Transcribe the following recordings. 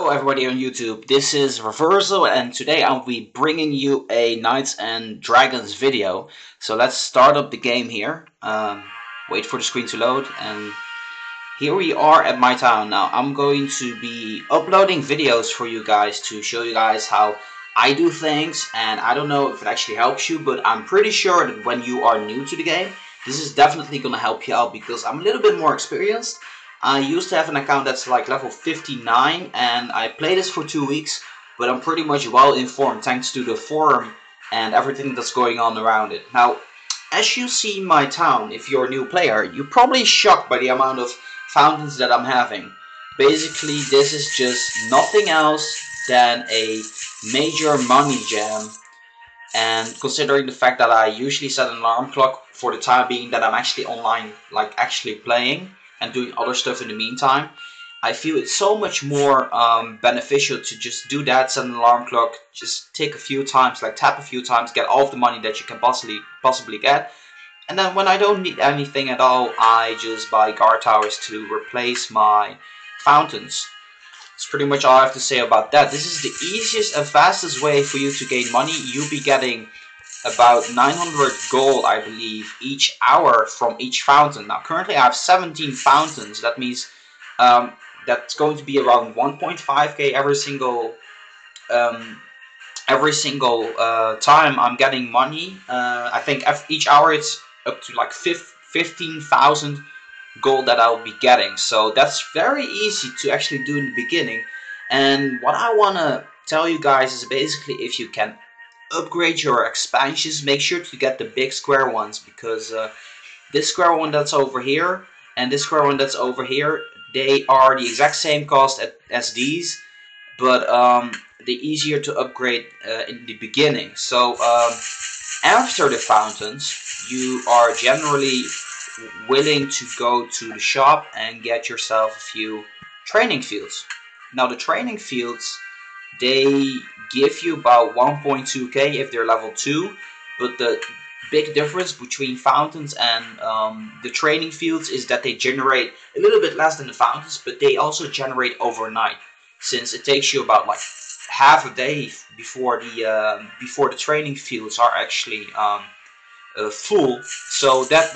Hello everybody on YouTube, this is Reversal and today I'll be bringing you a Knights and Dragons video. So let's start up the game here, wait for the screen to load, and here we are at my town. Now I'm going to be uploading videos for you guys to show you guys how I do things, and I don't know if it actually helps you, but I'm pretty sure that when you are new to the game, this is definitely going to help you out because I'm a little bit more experienced. I used to have an account that's like level 59 and I played this for 2 weeks, but I'm pretty much well informed thanks to the forum and everything that's going on around it. Now, as you see my town, if you're a new player, you're probably shocked by the amount of fountains that I'm having. Basically, this is just nothing else than a major money jam, and considering the fact that I usually set an alarm clock for the time being that I'm actually online, like actually playing and doing other stuff in the meantime, I feel it's so much more beneficial to just do that, set an alarm clock, just tick a few times, like tap a few times, get all of the money that you can possibly get, and then when I don't need anything at all, I just buy guard towers to replace my fountains. That's pretty much all I have to say about that. This is the easiest and fastest way for you to gain money. You'll be getting about 900 gold, I believe, each hour from each fountain. Now, currently I have 17 fountains. That means that's going to be around 1.5k every single time I'm getting money. I think each hour it's up to like 15,000 gold that I'll be getting. So that's very easy to actually do in the beginning. And what I want to tell you guys is basically, if you can upgrade your expansions, make sure to get the big square ones, because this square one that's over here and this square one that's over here, they are the exact same cost as these, but they're easier to upgrade in the beginning. So after the fountains, you are generally willing to go to the shop and get yourself a few training fields. Now the training fields, they give you about 1.2k if they're level 2, but the big difference between fountains and the training fields is that they generate a little bit less than the fountains, but they also generate overnight, since it takes you about like half a day before the training fields are actually full. So that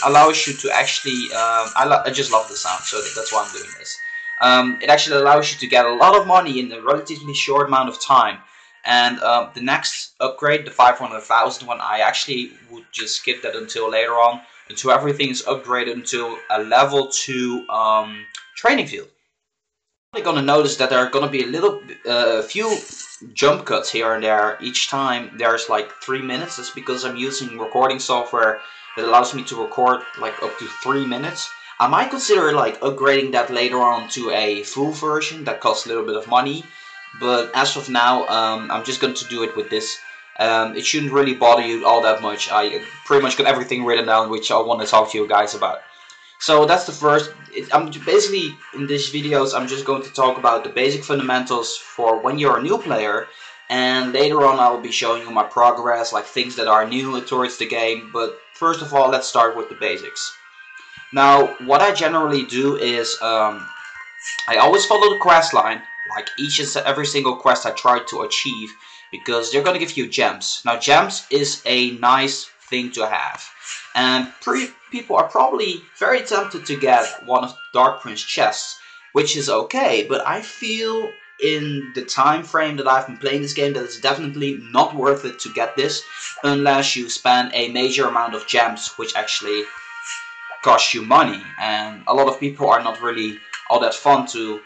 allows you to actually I just love the sound, so that's why I'm doing this. It actually allows you to get a lot of money in a relatively short amount of time. And the next upgrade, the 500,000 one, I actually would just skip that until later on, until everything is upgraded until a level 2 training field. You're going to notice that there are going to be a few jump cuts here and there. Each time there's like 3 minutes. That's because I'm using recording software that allows me to record like up to 3 minutes. I might consider like upgrading that later on to a full version that costs a little bit of money, but as of now, I'm just going to do it with this. It shouldn't really bother you all that much. I pretty much got everything written down which I want to talk to you guys about. So that's the first. I'm basically, in these videos, I'm just going to talk about the basic fundamentals for when you're a new player, and later on I will be showing you my progress, like things that are new towards the game. But first of all, let's start with the basics. Now, what I generally do is I always follow the quest line, like each and every single quest I try to achieve, because they're going to give you gems. Now, gems is a nice thing to have, and people are probably very tempted to get one of Dark Prince chests, which is okay, but I feel in the time frame that I've been playing this game that it's definitely not worth it to get this unless you spend a major amount of gems, which actually cost you money, and a lot of people are not really all that fun to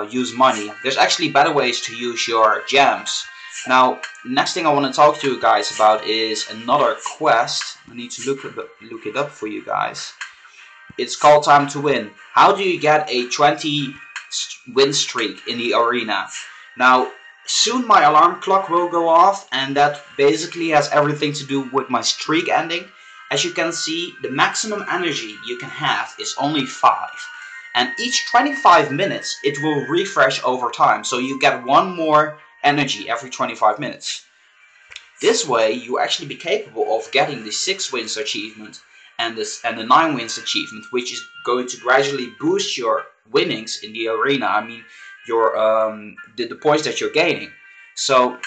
use money. There's actually better ways to use your gems. Now, next thing I want to talk to you guys about is another quest. I need to look it up for you guys. It's called Time to Win. How do you get a 20 win streak in the arena? Now, soon my alarm clock will go off, and that basically has everything to do with my streak ending. As you can see, the maximum energy you can have is only 5. And each 25 minutes, it will refresh over time. So you get 1 more energy every 25 minutes. This way, you actually be capable of getting the 6 wins achievement and the 9 wins achievement, which is going to gradually boost your winnings in the arena. I mean, the points that you're gaining. So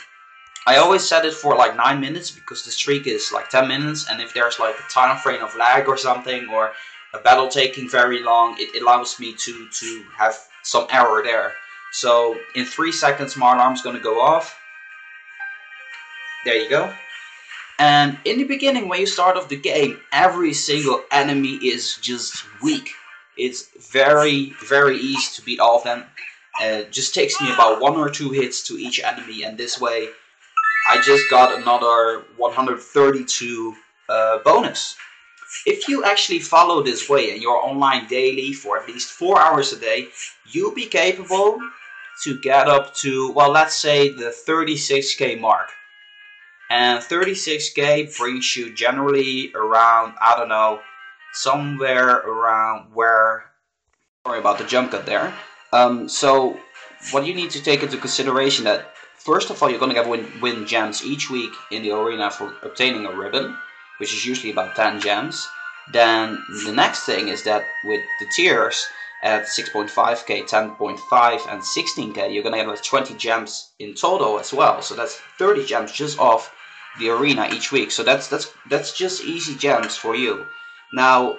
I always set it for like 9 minutes because the streak is like 10 minutes, and if there's like a time frame of lag or something, or a battle taking very long, it allows me to have some error there. So in 3 seconds my alarm's gonna go off. There you go. And in the beginning, when you start off the game, every single enemy is just weak. It's very, very easy to beat all of them. It just takes me about 1 or 2 hits to each enemy, and this way I just got another 132 bonus. If you actually follow this way and you're online daily for at least 4 hours a day, you'll be capable to get up to, well, let's say the 36k mark. And 36k brings you generally around, I don't know, somewhere around where, sorry about the jump cut there. So what you need to take into consideration that first of all, you're going to get win gems each week in the arena for obtaining a ribbon, which is usually about 10 gems. Then the next thing is that with the tiers at 6.5k, 10.5 and 16k, you're going to get like 20 gems in total as well. So that's 30 gems just off the arena each week. So that's just easy gems for you. Now,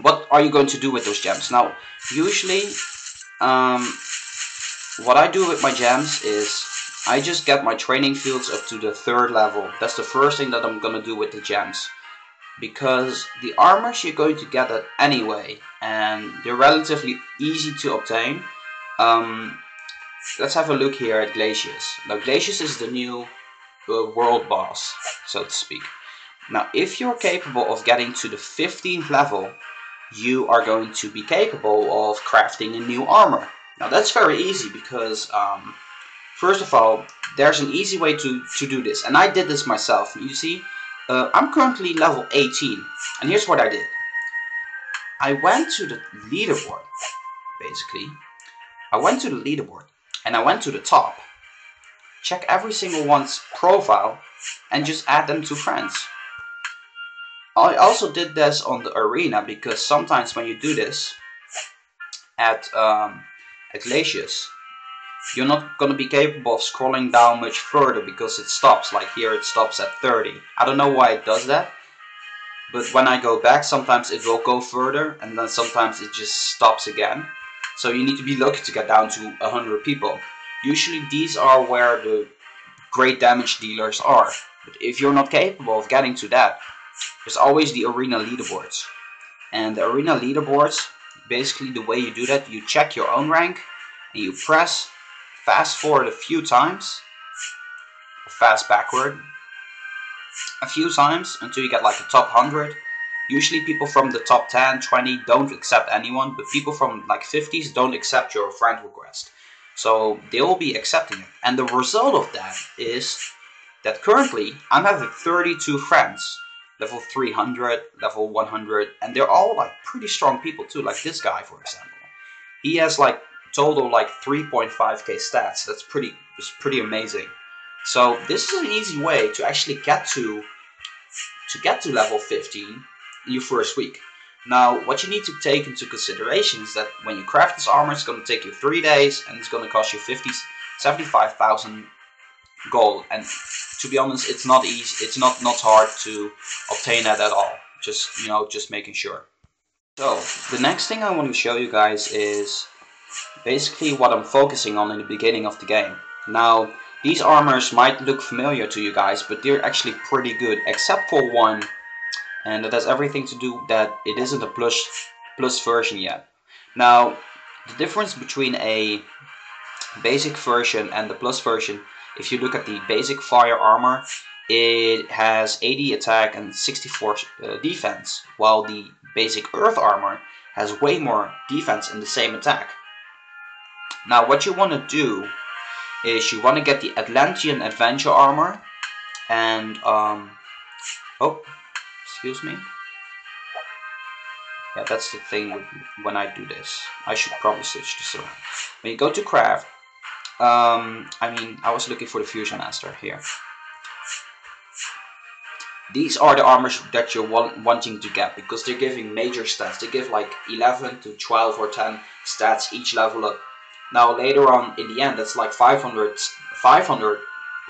what are you going to do with those gems? Now, usually, what I do with my gems is I just get my training fields up to the 3rd level. That's the first thing that I'm gonna do with the gems, because the armors you're going to get that anyway, and they're relatively easy to obtain. Let's have a look here at Glacius. Now, Glacius is the new world boss, so to speak. Now, if you're capable of getting to the 15th level, you are going to be capable of crafting a new armor. Now, that's very easy because, first of all, there's an easy way to do this. And I did this myself. You see, I'm currently level 18. And here's what I did. I went to the leaderboard, basically. I went to the leaderboard and I went to the top. Check every single one's profile and just add them to friends. I also did this on the arena because sometimes when you do this at Glacius, you're not going to be capable of scrolling down much further because it stops. Like here it stops at 30. I don't know why it does that, but when I go back sometimes it will go further and then sometimes it just stops again. So you need to be lucky to get down to 100 people. Usually these are where the great damage dealers are, but if you're not capable of getting to that, there's always the arena leaderboards. And the arena leaderboards, basically the way you do that, you check your own rank and you press fast forward a few times, or fast backward a few times until you get like the top 100. Usually people from the top 10, 20 don't accept anyone, but people from like 50s don't accept your friend request. So they will be accepting it. And the result of that is that currently I'm having 32 friends. Level 300, level 100, and they're all like pretty strong people too, like this guy for example. He has like total like 3.5k stats. That's pretty amazing. So this is an easy way to actually get to level 15 in your first week. Now, what you need to take into consideration is that when you craft this armor, it's going to take you 3 days and it's going to cost you 75,000 gold. And to be honest, it's not easy. It's not hard to obtain that at all. Just making sure. So the next thing I want to show you guys is basically what I'm focusing on in the beginning of the game. Now, these armors might look familiar to you guys, but they're actually pretty good, except for one, and that has everything to do that it isn't a plus version yet. Now, the difference between a basic version and the plus version, if you look at the basic fire armor, it has 80 attack and 64 defense, while the basic earth armor has way more defense and the same attack. Now what you want to do is you want to get the Atlantean adventure armor and oh, excuse me. Yeah, that's the thing when I do this. I should probably switch this around. When you go to craft, I was looking for the Fusion Master here. These are the armors that you're wanting to get because they're giving major stats. They give like 11 to 12 or 10 stats each level up. Now later on in the end, that's like 500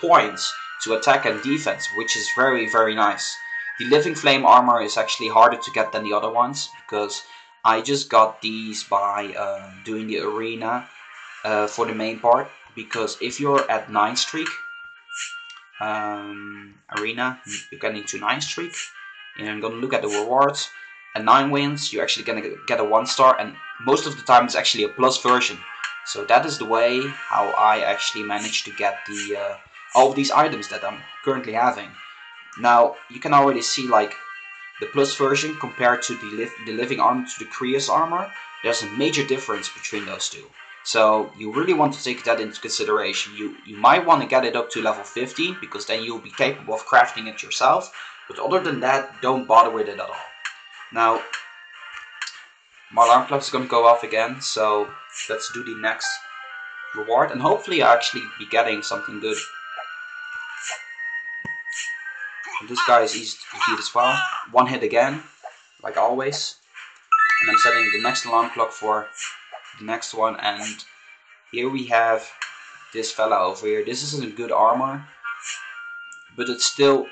points to attack and defense, which is very, very nice. The Living Flame armor is actually harder to get than the other ones, because I just got these by doing the arena for the main part. Because if you're at 9 streak, arena, you're getting to 9 streak, and I'm gonna look at the rewards. At 9 wins, you're actually gonna get a 1 star, and most of the time it's actually a plus version. So that is the way how I actually managed to get the all of these items that I'm currently having. Now you can already see like the plus version compared to the living armor to the Creus armor. There's a major difference between those two. So you really want to take that into consideration. You might want to get it up to level 15, because then you'll be capable of crafting it yourself. But other than that, don't bother with it at all. Now, my alarm clock is going to go off again, so let's do the next reward. And hopefully I'll actually be getting something good. And this guy is easy to defeat as well. One hit again, like always. And I'm setting the next alarm clock for the next one, and here we have this fella over here. This isn't a good armor, but it's still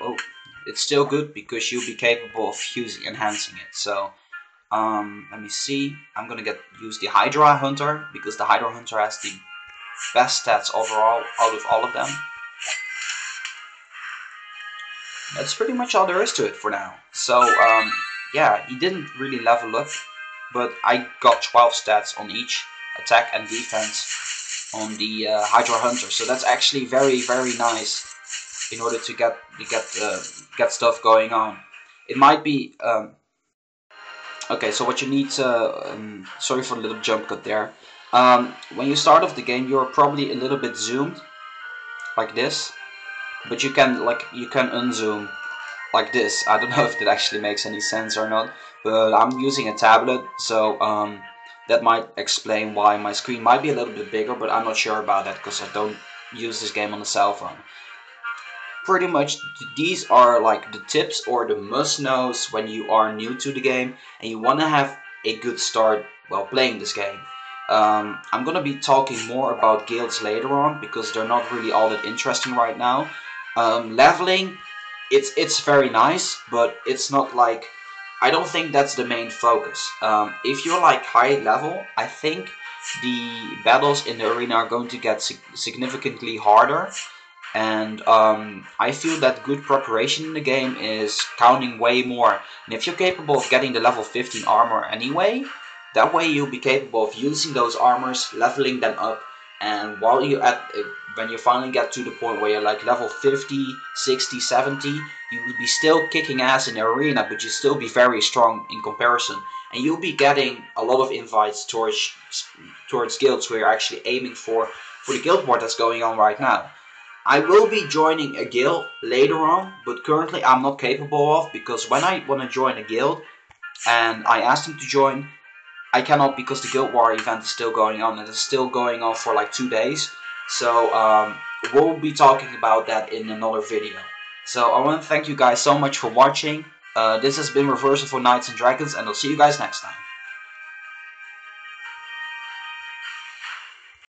good because you'll be capable of enhancing it. So let me see. I'm gonna use the Hydra Hunter, because the Hydra Hunter has the best stats overall out of all of them. That's pretty much all there is to it for now. So yeah, he didn't really level up, but I got 12 stats on each, attack and defense, on the Hydra Hunter. So that's actually very, very nice in order to get stuff going on. It might be okay. So what you need to sorry for the little jump cut there. When you start off the game, you're probably a little bit zoomed, like this, but you can unzoom like this. I don't know if that actually makes any sense or not, but I'm using a tablet, so that might explain why my screen might be a little bit bigger, but I'm not sure about that because I don't use this game on the cell phone. Pretty much these are like the tips or the must-knows when you are new to the game and you want to have a good start while playing this game. I'm gonna be talking more about guilds later on because they're not really all that interesting right now. Leveling, it's very nice, but it's not like, I don't think that's the main focus. If you're like high level, I think the battles in the arena are going to get significantly harder, and I feel that good preparation in the game is counting way more. And if you're capable of getting the level 15 armor anyway, that way you'll be capable of using those armors, leveling them up, and while when you finally get to the point where you're like level 50, 60, 70, you will be still kicking ass in the arena, but you'll still be very strong in comparison. And you'll be getting a lot of invites towards guilds where you're actually aiming for the guild war that's going on right now. I will be joining a guild later on, but currently I'm not capable of, because when I want to join a guild and I ask them to join, I cannot, because the Guild War event is still going on, and it's still going on for like 2 days. So we'll be talking about that in another video. So I want to thank you guys so much for watching. This has been Reversal for Knights and Dragons, and I'll see you guys next time.